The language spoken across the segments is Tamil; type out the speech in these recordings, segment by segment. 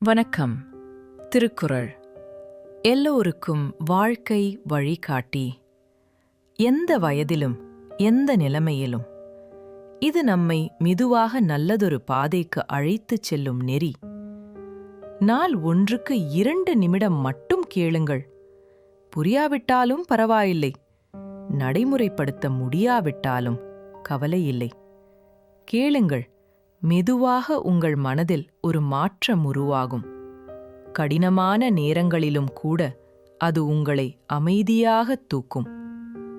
வணக்கம். திருக்குறள் எல்லோருக்கும் வாழ்க்கை வழிகாட்டி. எந்த வயதிலும் எந்த நிலைமையிலும் இது நம்மை மெதுவாக நல்லதொரு பாதைக்கு அழைத்துச் செல்லும் நெறி. நாள் ஒன்றுக்கு 2 நிமிடம் மட்டும் கேளுங்கள். புரியாவிட்டாலும் பரவாயில்லை, நடைமுறைப்படுத்த முடியாவிட்டாலும் கவலையில்லை. கேளுங்கள், மெதுவாக உங்கள் மனதில் ஒரு மாற்றம் உருவாகும். கடினமான நேரங்களிலும் கூட அது உங்களை அமைதியாகத் தூக்கும்.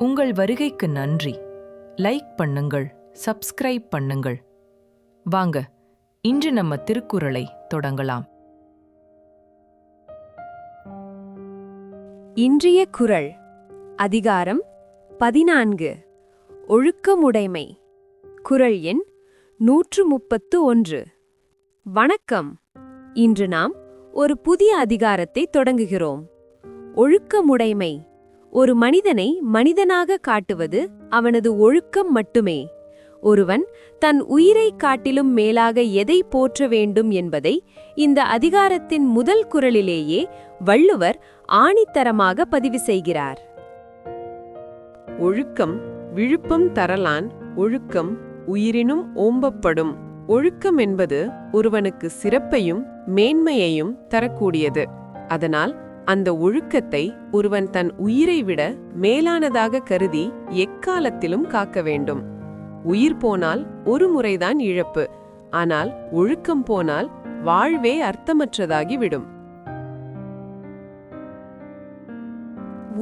உங்கள் வருகைக்கு நன்றி. லைக் பண்ணுங்கள், சப்ஸ்கிரைப் பண்ணுங்கள். வாங்க, இன்று நம்ம திருக்குறளை தொடங்கலாம். இன்றைய குறள் அதிகாரம் 14 ஒழுக்கமுடைமை. குறள் எண் 131. வணக்கம். இன்று நாம் ஒரு புதிய அதிகாரத்தை தொடங்குகிறோம். ஒழுக்கமுடைமை. ஒரு மனிதனை மனிதனாக காட்டுவது அவனது ஒழுக்கம் மட்டுமே. ஒருவன் தன் உயிரை காட்டிலும் மேலாக எதை போற்ற வேண்டும் என்பதை இந்த அதிகாரத்தின் முதல் குறளிலேயே வள்ளுவர் ஆணித்தரமாக பதிவு செய்கிறார். ஒழுக்கம் விழுப்பம் தரலான் ஒழுக்கம் உயிரினும் ஓம்பப்படும். ஒழுக்கம் என்பது ஒருவனுக்கு சிறப்பையும் மேன்மையையும் தரக்கூடியது. அதனால் அந்த ஒழுக்கத்தை ஒருவன் தன் உயிரை விட மேலானதாக கருதி எக்காலத்திலும் காக்க வேண்டும். உயிர் போனால் ஒரு முறைதான் இழப்பு, ஆனால் ஒழுக்கம் போனால் வாழ்வே அர்த்தமற்றதாகிவிடும்.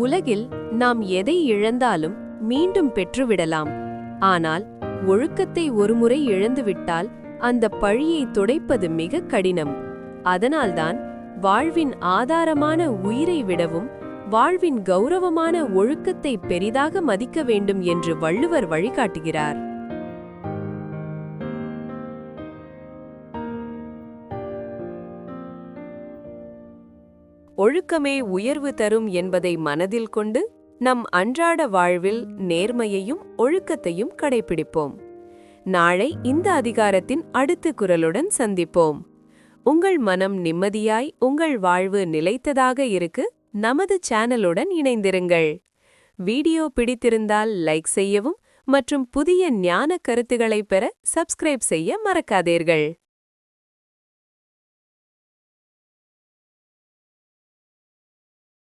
உலகில் நாம் எதை இழந்தாலும் மீண்டும் பெற்றுவிடலாம். ஆனால் ஒழுக்கத்தை ஒருமுறை இழந்துவிட்டால் அந்த பழியை துடைப்பது மிக கடினம். அதனால்தான் வாழ்வின் ஆதாரமான உயிரை விடவும் வாழ்வின் கௌரவமான ஒழுக்கத்தை பெரிதாக மதிக்க வேண்டும் என்று வள்ளுவர் வழிகாட்டுகிறார். ஒழுக்கமே உயர்வு தரும் என்பதை மனதில் கொண்டு நம் அன்றாட வாழ்வில் நேர்மையையும் ஒழுக்கத்தையும் கடைபிடிப்போம். நாளை இந்த அதிகாரத்தின் அடுத்த குறளுடன் சந்திப்போம். உங்கள் மனம் நிம்மதியாய், உங்கள் வாழ்வு நிலைத்ததாக இருக்கு நமது சேனலுடன் இணைந்திருங்கள். வீடியோ பிடித்திருந்தால் லைக் செய்யவும் மற்றும் புதிய ஞான கருத்துக்களை பெற சப்ஸ்கிரைப் செய்ய மறக்காதீர்கள்.